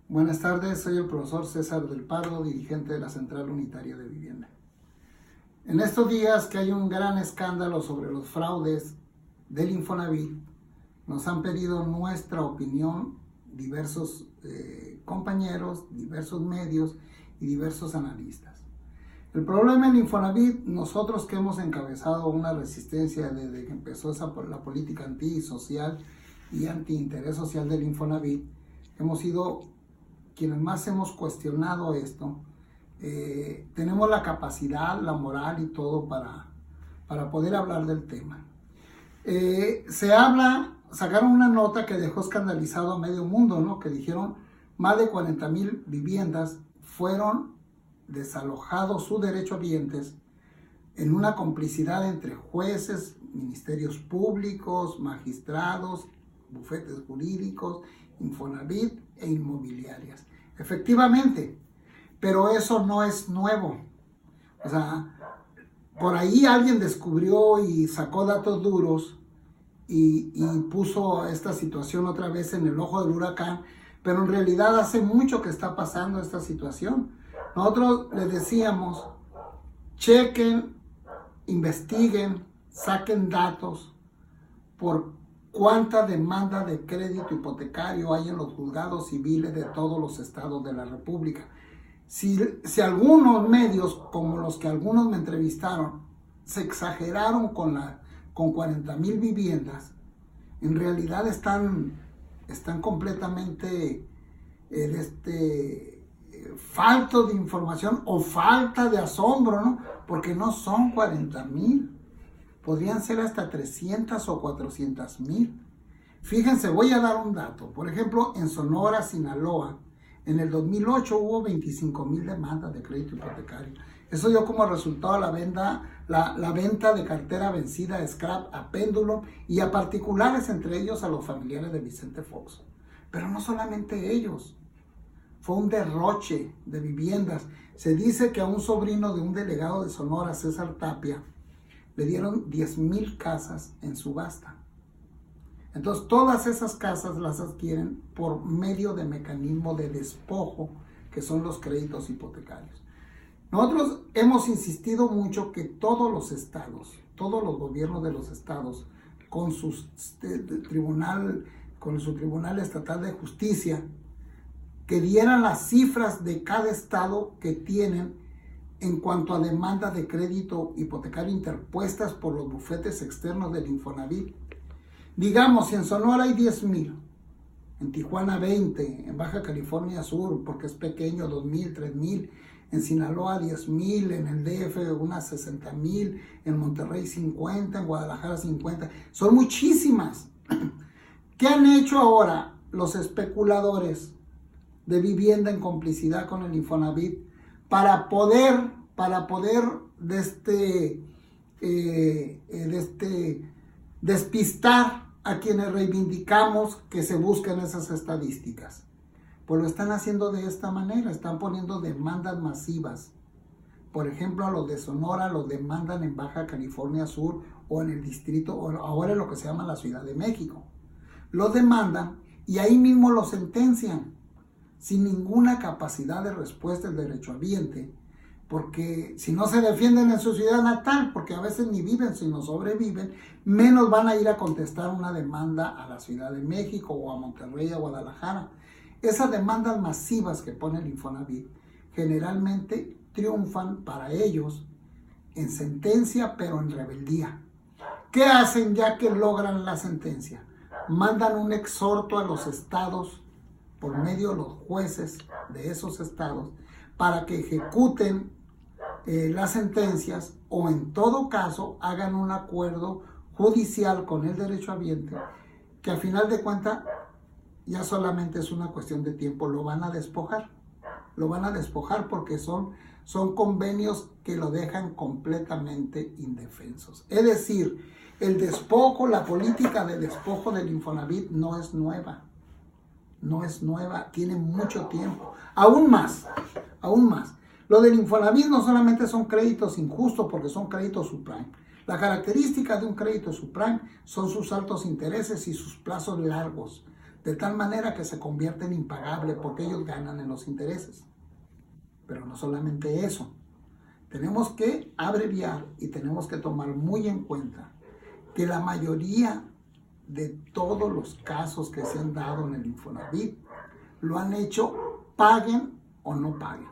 Buenas tardes, soy el profesor César del Pardo, dirigente de la Central Unitaria de Vivienda. En estos días que hay un gran escándalo sobre los fraudes del Infonavit, nos han pedido nuestra opinión diversos compañeros, diversos medios y diversos analistas. El problema del Infonavit, nosotros que hemos encabezado una resistencia desde que empezó la política antisocial y antiinterés social del Infonavit, hemos sido quienes más hemos cuestionado esto. Tenemos la capacidad, la moral y todo para poder hablar del tema. Sacaron una nota que dejó escandalizado a medio mundo, ¿no? Que dijeron más de 40,000 viviendas fueron desalojados sus derechohabientes en una complicidad entre jueces, ministerios públicos, magistrados, bufetes jurídicos, Infonavit e inmobiliarias. Efectivamente, pero eso no es nuevo. O sea, por ahí alguien descubrió y sacó datos duros y puso esta situación otra vez en el ojo del huracán, pero en realidad hace mucho que está pasando esta situación. Nosotros les decíamos, chequen, investiguen, saquen datos por cuánta demanda de crédito hipotecario hay en los juzgados civiles de todos los estados de la República. Si algunos medios, como los que algunos me entrevistaron, se exageraron con 40,000 viviendas, en realidad están completamente faltos de información o falta de asombro, ¿no? Porque no son 40,000. Podrían ser hasta 300 o 400,000. Fíjense, voy a dar un dato. Por ejemplo, en Sonora, Sinaloa, en el 2008 hubo 25,000 demandas de crédito hipotecario. Eso dio como resultado la venta de cartera vencida, scrap, a péndulo y a particulares, entre ellos a los familiares de Vicente Fox. Pero no solamente ellos. Fue un derroche de viviendas. Se dice que a un sobrino de un delegado de Sonora, César Tapia, le dieron 10,000 casas en subasta. Entonces, todas esas casas las adquieren por medio de mecanismo de despojo, que son los créditos hipotecarios. Nosotros hemos insistido mucho que todos los estados, todos los gobiernos de los estados, con su tribunal estatal de justicia, que dieran las cifras de cada estado que tienen en cuanto a demandas de crédito hipotecario interpuestas por los bufetes externos del Infonavit. Digamos, si en Sonora hay 10,000, en Tijuana 20, en Baja California Sur, porque es pequeño, 2,000, 3,000, en Sinaloa 10,000, en el DF unas 60,000, en Monterrey 50, en Guadalajara 50. Son muchísimas. ¿Qué han hecho ahora los especuladores de vivienda en complicidad con el Infonavit para poder despistar a quienes reivindicamos que se busquen esas estadísticas? Pues lo están haciendo de esta manera, están poniendo demandas masivas. Por ejemplo, a los de Sonora los demandan en Baja California Sur o en el distrito, o ahora en lo que se llama la Ciudad de México. Los demandan y ahí mismo los sentencian, sin ninguna capacidad de respuesta del derechohabiente, porque si no se defienden en su ciudad natal, porque a veces ni viven, sino sobreviven, menos van a ir a contestar una demanda a la Ciudad de México o a Monterrey o a Guadalajara. Esas demandas masivas que pone el Infonavit generalmente triunfan para ellos en sentencia, pero en rebeldía. ¿Qué hacen ya que logran la sentencia? Mandan un exhorto a los estados por medio de los jueces de esos estados para que ejecuten las sentencias o en todo caso hagan un acuerdo judicial con el derechohabiente, que a final de cuentas ya solamente es una cuestión de tiempo. Lo van a despojar porque son convenios que lo dejan completamente indefensos. Es decir, el despojo, la política de despojo del Infonavit no es nueva, tiene mucho tiempo. Aún más. Lo del Infonavit no solamente son créditos injustos porque son créditos subprime. La característica de un crédito subprime son sus altos intereses y sus plazos largos. de tal manera que se convierte en impagable porque ellos ganan en los intereses. Pero no solamente eso, tenemos que abreviar y tenemos que tomar muy en cuenta que la mayoría de todos los casos que se han dado en el Infonavit lo han hecho paguen o no paguen.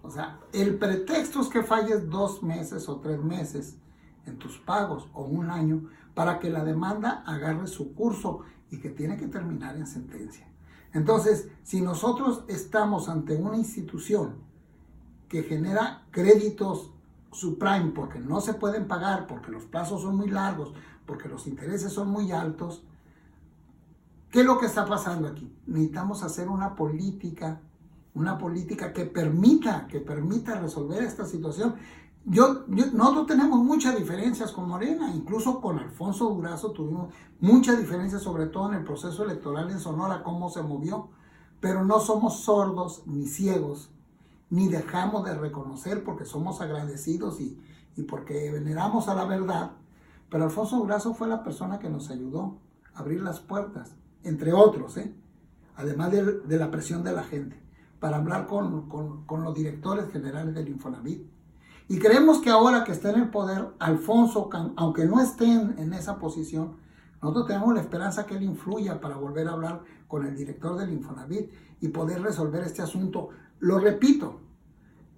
O sea, el pretexto es que falles 2 meses o 3 meses en tus pagos o 1 año para que la demanda agarre su curso y que tiene que terminar en sentencia. Entonces, si nosotros estamos ante una institución que genera créditos subprime porque no se pueden pagar, porque los plazos son muy largos, porque los intereses son muy altos, ¿qué es lo que está pasando aquí? Necesitamos hacer una política que permita resolver esta situación. Nosotros tenemos muchas diferencias con Morena, incluso con Alfonso Durazo tuvimos muchas diferencias, sobre todo en el proceso electoral en Sonora, cómo se movió, pero no somos sordos ni ciegos, ni dejamos de reconocer porque somos agradecidos y porque veneramos a la verdad. Pero Alfonso Durazo fue la persona que nos ayudó a abrir las puertas, entre otros, además de la presión de la gente, para hablar con los directores generales del Infonavit. Y creemos que ahora que está en el poder, Alfonso, aunque no esté en esa posición, nosotros tenemos la esperanza que él influya para volver a hablar con el director del Infonavit y poder resolver este asunto. Lo repito,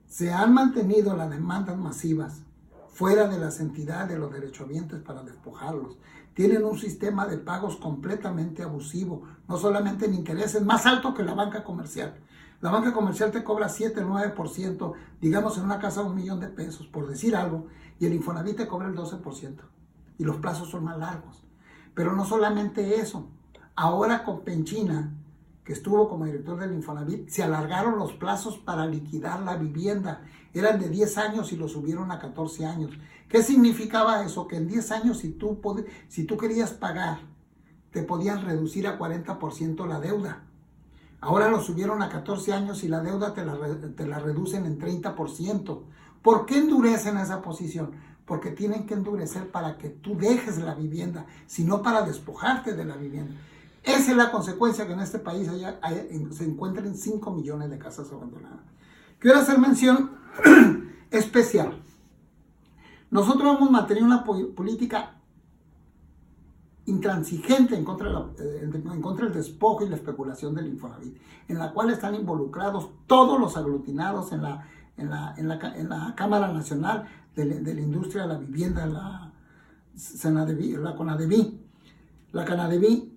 se han mantenido las demandas masivas fuera de las entidades de los derechohabientes para despojarlos. Tienen un sistema de pagos completamente abusivo, no solamente en intereses, más alto que la banca comercial. La banca comercial te cobra 7, 9%, digamos en una casa de $1,000,000, por decir algo, y el Infonavit te cobra el 12%. Y los plazos son más largos. Pero no solamente eso, ahora con Penchina, que estuvo como director del Infonavit, se alargaron los plazos para liquidar la vivienda. Eran de 10 años y lo subieron a 14 años. ¿Qué significaba eso? Que en 10 años, si tú querías pagar, te podían reducir a 40% la deuda. Ahora lo subieron a 14 años y la deuda te la reducen en 30%. ¿Por qué endurecen esa posición? Porque tienen que endurecer para que tú dejes la vivienda, sino para despojarte de la vivienda. Esa es la consecuencia que en este país se encuentran 5 millones de casas abandonadas. Quiero hacer mención especial. Nosotros hemos mantenido una política intransigente en contra del despojo y la especulación del Infonavit, en la cual están involucrados todos los aglutinados en la Cámara Nacional de la Industria de la Vivienda, la Canadeví.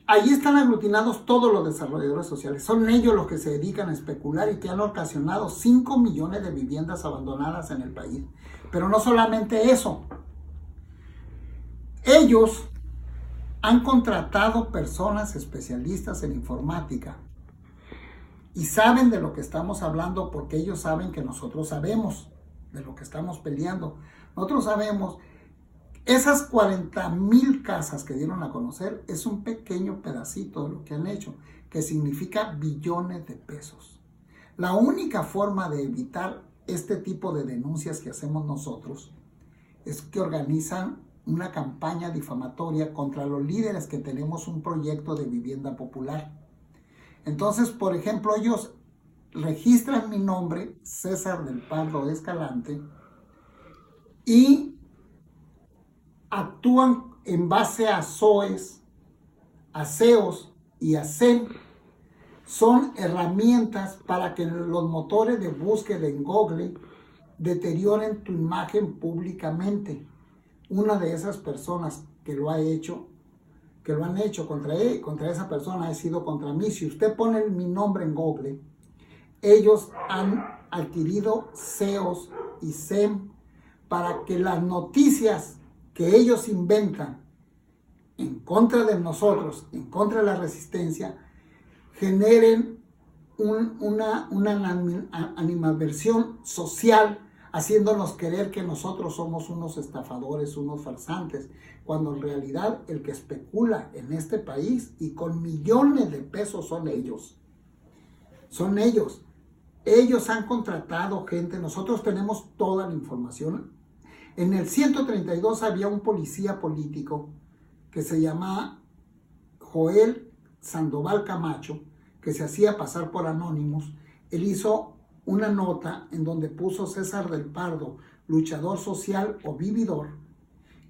Allí están aglutinados todos los desarrolladores sociales. Son ellos los que se dedican a especular y que han ocasionado 5 millones de viviendas abandonadas en el país. Pero no solamente eso. Ellos han contratado personas especialistas en informática y saben de lo que estamos hablando porque ellos saben que nosotros sabemos de lo que estamos peleando. Nosotros sabemos, esas 40,000 casas que dieron a conocer es un pequeño pedacito de lo que han hecho, que significa billones de pesos. La única forma de evitar este tipo de denuncias que hacemos nosotros es que organizan una campaña difamatoria contra los líderes que tenemos un proyecto de vivienda popular. Entonces, por ejemplo, ellos registran mi nombre, César del Pardo Escalante, y actúan en base a SOEs, a SEOs y a SEM. Son herramientas para que los motores de búsqueda en Google deterioren tu imagen públicamente. Una de esas personas que lo han hecho contra esa persona ha sido contra mí. Si usted pone mi nombre en Google, ellos han adquirido SEOs y SEM para que las noticias que ellos inventan en contra de nosotros, en contra de la resistencia, generen una animadversión social, haciéndonos creer que nosotros somos unos estafadores, unos farsantes, cuando en realidad el que especula en este país y con millones de pesos son ellos. Son ellos. Ellos han contratado gente, nosotros tenemos toda la información. En el 132 había un policía político que se llama Joel Sandoval Camacho, que se hacía pasar por Anonymous, él hizo una nota en donde puso César del Pardo, luchador social o vividor,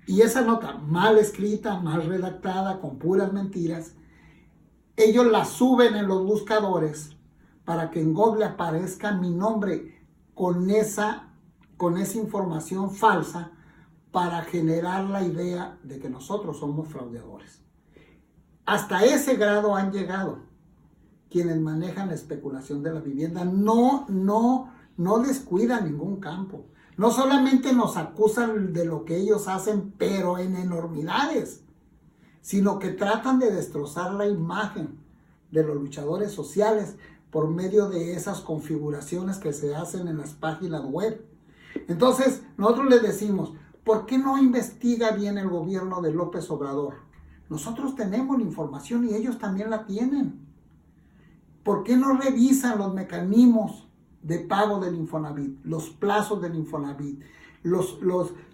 y esa nota mal escrita, mal redactada, con puras mentiras, ellos la suben en los buscadores para que en Google aparezca mi nombre con esa información falsa para generar la idea de que nosotros somos fraudeadores. Hasta ese grado han llegado quienes manejan la especulación de la vivienda. No descuidan ningún campo. No solamente nos acusan de lo que ellos hacen, pero en enormidades, sino que tratan de destrozar la imagen de los luchadores sociales por medio de esas configuraciones que se hacen en las páginas web. Entonces, nosotros les decimos, ¿por qué no investiga bien el gobierno de López Obrador? Nosotros tenemos la información y ellos también la tienen. ¿Por qué no revisan los mecanismos de pago del Infonavit, los plazos del Infonavit,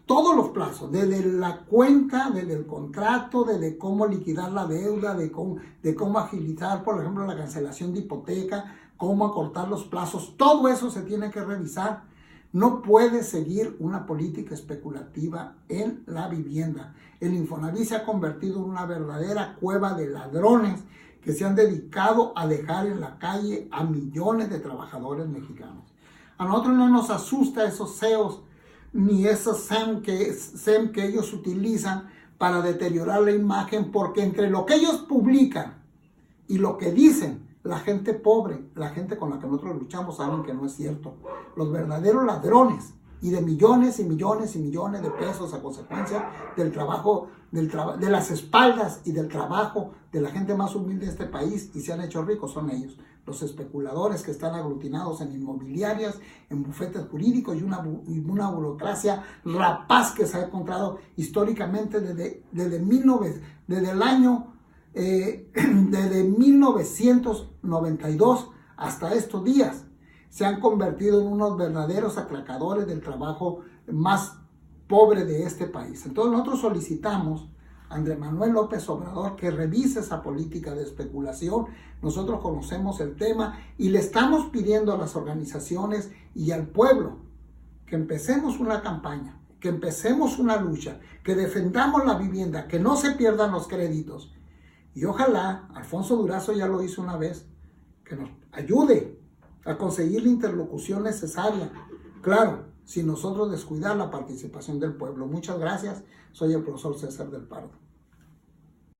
todos los plazos, desde la cuenta, desde el contrato, desde cómo liquidar la deuda, de cómo agilizar, por ejemplo, la cancelación de hipoteca, cómo acortar los plazos? Todo eso se tiene que revisar. No puede seguir una política especulativa en la vivienda. El Infonavit se ha convertido en una verdadera cueva de ladrones que se han dedicado a dejar en la calle a millones de trabajadores mexicanos. A nosotros no nos asusta esos CEOs ni esos SEM que ellos utilizan para deteriorar la imagen, porque entre lo que ellos publican y lo que dicen, la gente pobre, la gente con la que nosotros luchamos, saben que no es cierto. Los verdaderos ladrones, y de millones y millones y millones de pesos a consecuencia del trabajo, de las espaldas y del trabajo de la gente más humilde de este país, y se han hecho ricos, son ellos, los especuladores que están aglutinados en inmobiliarias, en bufetes jurídicos y una burocracia rapaz que se ha encontrado históricamente desde 1992 hasta estos días. Se han convertido en unos verdaderos atracadores del trabajo más pobre de este país. Entonces nosotros solicitamos a Andrés Manuel López Obrador que revise esa política de especulación. Nosotros conocemos el tema y le estamos pidiendo a las organizaciones y al pueblo que empecemos una campaña, que empecemos una lucha, que defendamos la vivienda, que no se pierdan los créditos. Y ojalá, Alfonso Durazo ya lo hizo una vez, que nos ayude a conseguir la interlocución necesaria. Claro, sin nosotros descuidar la participación del pueblo. Muchas gracias. Soy el profesor César del Pardo.